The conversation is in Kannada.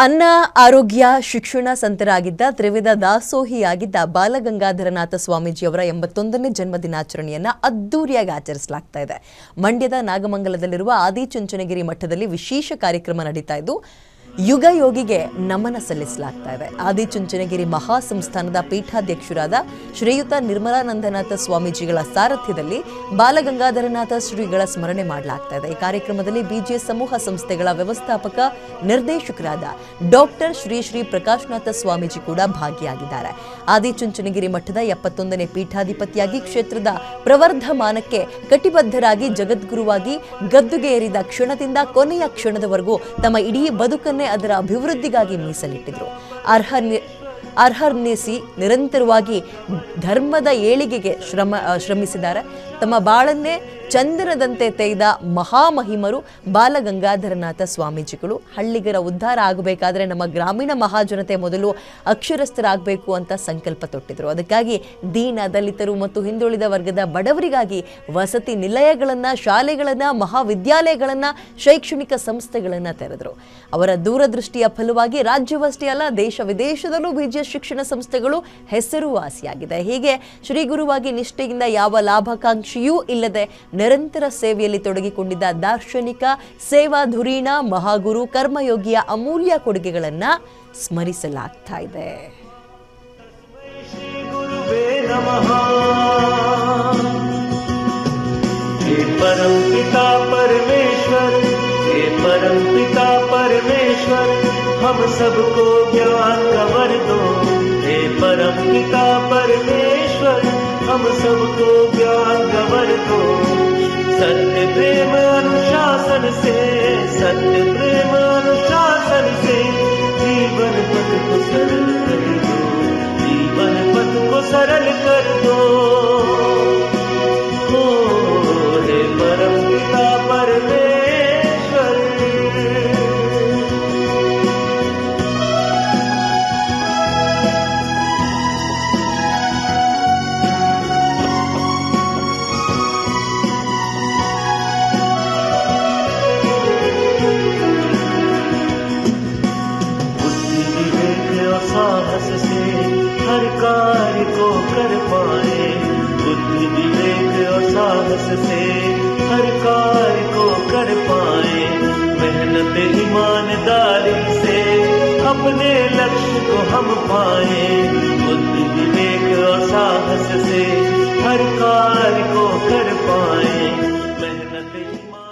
ಅನ್ನ ಆರೋಗ್ಯ ಶಿಕ್ಷಣ ಸಂತರಾಗಿದ್ದ ತ್ರಿವಿಧ ದಾಸೋಹಿಯಾಗಿದ್ದ ಬಾಲಗಂಗಾಧರನಾಥ ಸ್ವಾಮೀಜಿಯವರ 81ನೇ ಜನ್ಮದಿನಾಚರಣೆಯನ್ನು ಅದ್ದೂರಿಯಾಗಿ ಆಚರಿಸಲಾಗ್ತಾ ಇದೆ. ಮಂಡ್ಯದ ನಾಗಮಂಗಲದಲ್ಲಿರುವ ಆದಿಚುಂಚನಗಿರಿ ಮಠದಲ್ಲಿ ವಿಶೇಷ ಕಾರ್ಯಕ್ರಮ ನಡೀತಾ ಇದ್ದು ಯುಗ ಯೋಗಿಗೆ ನಮನ ಸಲ್ಲಿಸಲಾಗ್ತಾ ಇದೆ. ಆದಿಚುಂಚನಗಿರಿ ಮಹಾಸಂಸ್ಥಾನದ ಪೀಠಾಧ್ಯಕ್ಷರಾದ ಶ್ರೀಯುತ ನಿರ್ಮಲಾನಂದನಾಥ ಸ್ವಾಮೀಜಿಗಳ ಸಾರಥ್ಯದಲ್ಲಿ ಬಾಲಗಂಗಾಧರನಾಥ ಶ್ರೀಗಳ ಸ್ಮರಣೆ ಮಾಡಲಾಗ್ತಾ ಇದೆ. ಈ ಕಾರ್ಯಕ್ರಮದಲ್ಲಿ ಬಿಜಿಎಸ್ ಸಮೂಹ ಸಂಸ್ಥೆಗಳ ವ್ಯವಸ್ಥಾಪಕ ನಿರ್ದೇಶಕರಾದ ಡಾಕ್ಟರ್ ಶ್ರೀ ಪ್ರಕಾಶನಾಥ ಸ್ವಾಮೀಜಿ ಕೂಡ ಭಾಗಿಯಾಗಿದ್ದಾರೆ. ಆದಿಚುಂಚನಗಿರಿ ಮಠದ 71ನೇ ಪೀಠಾಧಿಪತಿಯಾಗಿ ಕ್ಷೇತ್ರದ ಪ್ರವರ್ಧಮಾನಕ್ಕೆ ಕಟಿಬದ್ಧರಾಗಿ ಜಗದ್ಗುರುವಾಗಿ ಗದ್ದುಗೆ ಏರಿದ ಕ್ಷಣದಿಂದ ಕೊನೆಯ ಕ್ಷಣದವರೆಗೂ ತಮ್ಮ ಇಡೀ ಬದುಕನ್ನೇ ಅದರ ಅಭಿವೃದ್ಧಿಗಾಗಿ ಮೀಸಲಿಟ್ಟಿದ್ರು. ಅರ್ಹರ್ನಿಸಿ ನಿರಂತರವಾಗಿ ಧರ್ಮದ ಏಳಿಗೆಗೆ ಶ್ರಮಿಸಿದ್ದಾರೆ. ತಮ್ಮ ಬಾಳನ್ನೇ ಚಂದನದಂತೆ ತೆಗೆದ ಮಹಾಮಹಿಮರು ಬಾಲಗಂಗಾಧರನಾಥ ಸ್ವಾಮೀಜಿಗಳು. ಹಳ್ಳಿಗರ ಉದ್ಧಾರ ಆಗಬೇಕಾದ್ರೆ ನಮ್ಮ ಗ್ರಾಮೀಣ ಮಹಾಜನತೆ ಮೊದಲು ಅಕ್ಷರಸ್ಥರಾಗಬೇಕು ಅಂತ ಸಂಕಲ್ಪ ತೊಟ್ಟಿದ್ರು. ಅದಕ್ಕಾಗಿ ದೀನ ದಲಿತರು ಮತ್ತು ಹಿಂದುಳಿದ ವರ್ಗದ ಬಡವರಿಗಾಗಿ ವಸತಿ ನಿಲಯಗಳನ್ನು, ಶಾಲೆಗಳನ್ನು, ಮಹಾವಿದ್ಯಾಲಯಗಳನ್ನು, ಶೈಕ್ಷಣಿಕ ಸಂಸ್ಥೆಗಳನ್ನು ತೆರೆದರು. ಅವರ ದೂರದೃಷ್ಟಿಯ ಫಲವಾಗಿ ರಾಜ್ಯವಷ್ಟೇ ಅಲ್ಲ, ದೇಶ ವಿದೇಶದಲ್ಲೂ ಬಿಜಿಎಸ್ ಶಿಕ್ಷಣ ಸಂಸ್ಥೆಗಳು ಹೆಸರುವಾಸಿಯಾಗಿದೆ. ಹೀಗೆ ಶ್ರೀ ಗುರುವಾಗಿ ನಿಷ್ಠೆಯಿಂದ ಯಾವ ಲಾಭಾಕಾಂಕ್ಷಿಯೂ ಇಲ್ಲದೆ ನಿರಂತರ ಸೇವೆಯಲ್ಲಿ ತೊಡಗಿಕೊಂಡಿದ್ದ ದಾರ್ಶನಿಕ, ಸೇವಾ ಧುರೀಣ, ಮಹಾಗುರು, ಕರ್ಮಯೋಗಿಯ ಅಮೂಲ್ಯ ಕೊಡುಗೆಗಳನ್ನು ಸ್ಮರಿಸಲಾಗ್ತಾ ಇದೆ. परम पिता परमेश्वर, हे परम पिता परमेश्वर, हम सबको ज्ञान का वर दो. हे परम पिता परमेश्वर, हम सबको ज्ञान का वर दो. सत्य प्रेम अनुशासन से, सत्य प्रेम अनुशासन से जीवन पथ को सरल कर दो, जीवन पथ को सरल कर दो. हे परम पिता परमेश्वर. बुद्धि विवेक और साहस से हर कार्य को कर पाए. बुद्धि विवेक और साहस से हर कार्य को कर पाए. मेहनत ईमानदारी से अपने लक्ष्य को हम पाए. बुद्धि विवेक और साहस से हर कार्य को कर पाए.